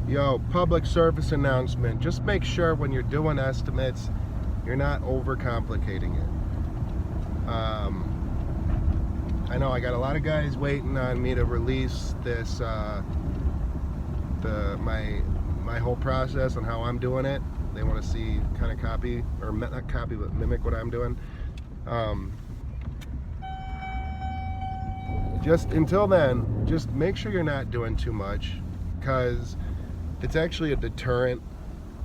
Yo, public service announcement. Just make sure when you're doing estimates, you're not overcomplicating it. I know I got a lot of guys waiting on me to release this, my whole process on how I'm doing it. They want to see, kind of copy, or not copy, but mimic what I'm doing. Just until then, just make sure you're not doing too much, because it's actually a deterrent.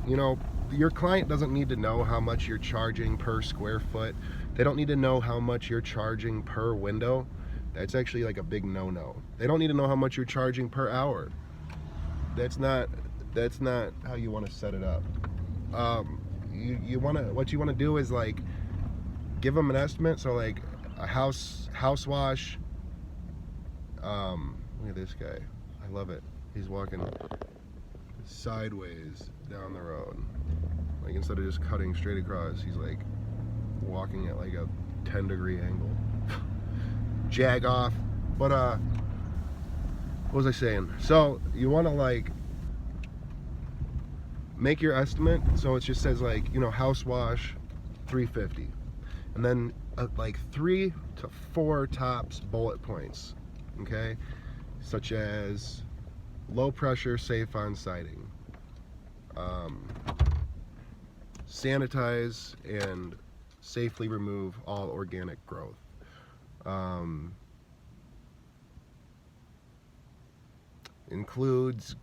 You know, your client doesn't need to know how much you're charging per square foot. They don't need to know how much you're charging per window. That's actually like a big no-no. They don't need to know how much you're charging per hour. That's not how you want to set it up. What you want to do is like give them an estimate. So like a house wash. Look at this guy. I love it. He's walking sideways down the road. Like instead of just cutting straight across, he's like walking at like a 10-degree angle. Jag off. But what was I saying? So you want to like make your estimate. So it just says like, you know, house wash $350, and then like 3 to 4 tops bullet points. Okay, such as low pressure safe on siding, sanitize and safely remove all organic growth, includes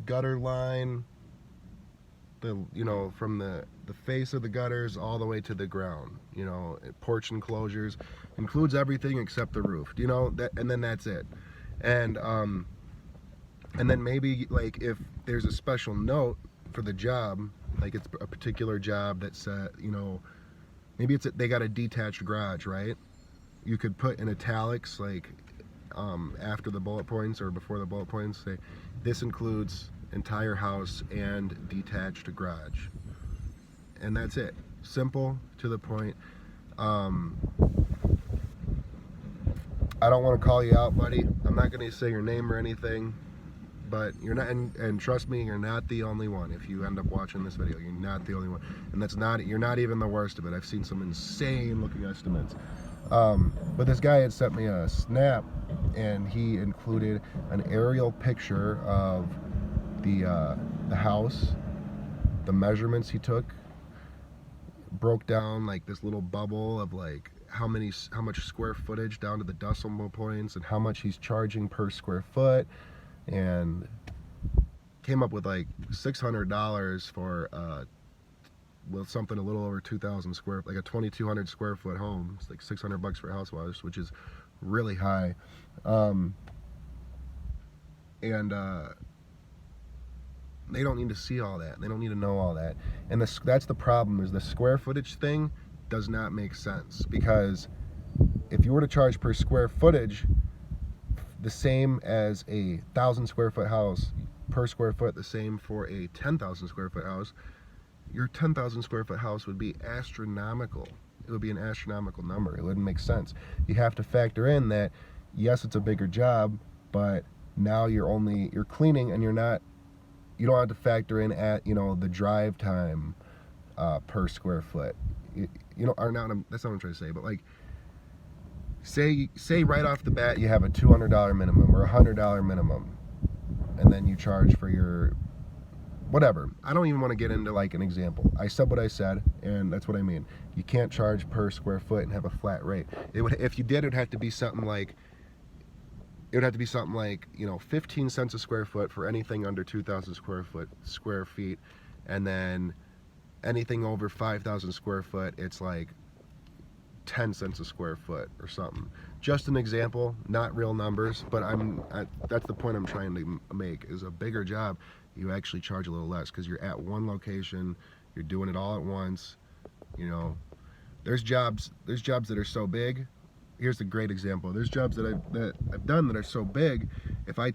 gutter line, from the face of the gutters all the way to the ground, porch enclosures, includes everything except the roof, that, and then that's it. And then maybe like if there's a special note for the job, like it's a particular job that's maybe they got a detached garage, right? You could put in italics, like after the bullet points or before the bullet points, say this includes entire house and detached garage, and that's it. Simple, to the point. I don't want to call you out, buddy. I'm not going to say your name or anything, but you're not, and trust me, you're not the only one. If you end up watching this video, you're not the only one, and you're not even the worst of it. I've seen some insane looking estimates. But this guy had sent me a snap, and he included an aerial picture of the house, the measurements he took, broke down like this little bubble of like how much square footage down to the decimal points and how much he's charging per square foot, and came up with like $600 for something a little over 2,000 square, like a 2,200 square foot home. It's like $600 for a house wash, which is really high. They don't need to see all that. They don't need to know all that. And that's the problem, is the square footage thing does not make sense, because if you were to charge per square footage the same as a 1,000 square foot house per square foot, the same for a 10,000 square foot house, your 10,000 square foot house would be astronomical. It would be an astronomical number. It wouldn't make sense. You have to factor in that, yes, it's a bigger job, but now you're cleaning, and you don't have to factor in at the drive time per square foot. Or not. That's not what I'm trying to say. But like, say right off the bat you have a $200 minimum or a $100 minimum, and then you charge for your whatever. I don't even want to get into like an example. I said what I said, and that's what I mean. You can't charge per square foot and have a flat rate. If you did, it would have to be something like. It would have to be something like 15 cents a square foot for anything under 2,000 square feet, and then anything over 5,000 square foot, it's like 10 cents a square foot or something. Just an example, not real numbers, but that's the point I'm trying to make. Is a bigger job, you actually charge a little less, because you're at one location, you're doing it all at once. There's jobs that are so big. Here's a great example. There's jobs that I've done that are so big, if I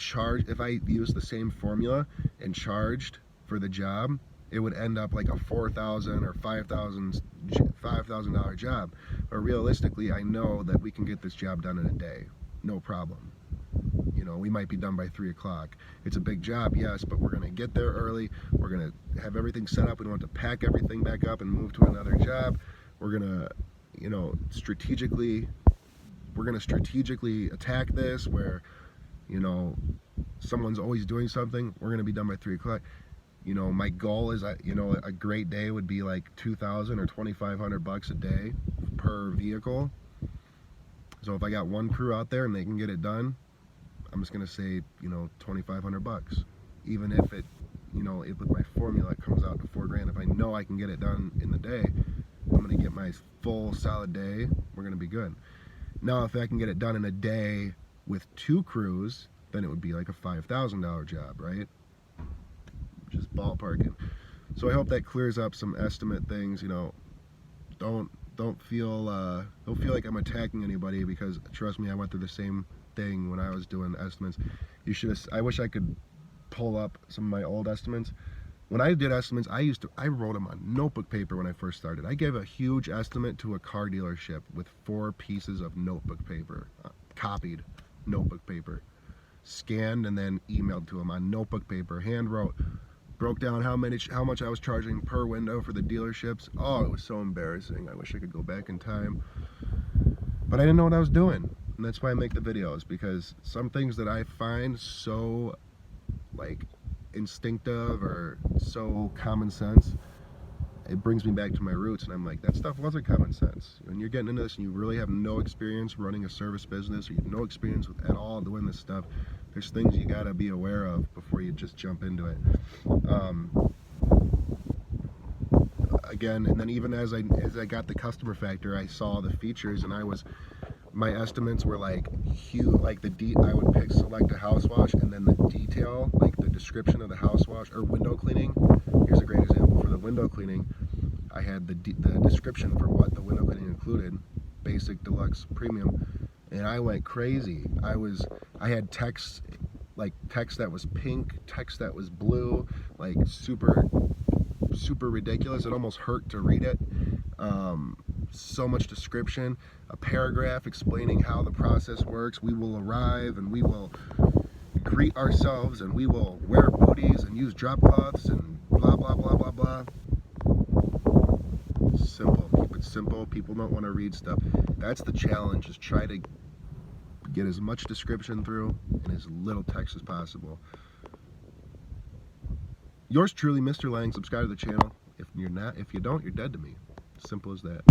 use the same formula and charged for the job, it would end up like a $4,000 or $5,000 job. But realistically, I know that we can get this job done in a day, no problem. You know, we might be done by 3 o'clock. It's a big job, yes, but we're going to get there early. We're going to have everything set up. We don't have to pack everything back up and move to another job. We're going to, you know, strategically attack this where, you know, someone's always doing something. We're going to be done by 3 o'clock. You know, my goal is, you know, a great day would be like $2,000 or $2,500 a day per vehicle. So if I got one crew out there and they can get it done, I'm just gonna say, you know, $2,500. Even if it, you know, if with my formula it comes out to $4,000, if I know I can get it done in the day, I'm gonna get my full solid day. We're gonna be good. Now, if I can get it done in a day with 2 crews, then it would be like a $5,000 job, right? Just ballparking. So I hope that clears up some estimate things. You know, don't feel like I'm attacking anybody, because trust me, I went through the same thing when I was doing estimates. I wish I could pull up some of my old estimates. When I did estimates, I wrote them on notebook paper when I first started. I gave a huge estimate to a car dealership with 4 pieces of notebook paper, copied notebook paper, scanned and then emailed to them on notebook paper, hand wrote. Broke down how much I was charging per window for the dealerships. Oh, it was so embarrassing. I wish I could go back in time. But I didn't know what I was doing. And that's why I make the videos, because some things that I find so like instinctive or so common sense, it brings me back to my roots, and I'm like, that stuff wasn't common sense. When you're getting into this and you really have no experience running a service business, or you have no experience with at all doing this stuff, there's things you gotta be aware of before you just jump into it. Again, and then even as I got the customer factor, I saw the features, and my estimates were like huge. Like I would select a house wash, and then the detail, like the description of the house wash or window cleaning. Here's a great example for the window cleaning. I had the description for what the window cleaning included: basic, deluxe, premium, and I went crazy. I had text that was pink, text that was blue, like super ridiculous. It almost hurt to read it. So much description, a paragraph explaining how the process works. We will arrive and we will greet ourselves and we will wear booties and use drop cloths and blah blah blah blah blah. Simple. Keep it simple. People don't want to read stuff. That's the challenge, is try to get as much description through and as little text as possible. Yours truly, Mr. Lang. Subscribe to the channel. If you don't, you're dead to me. Simple as that.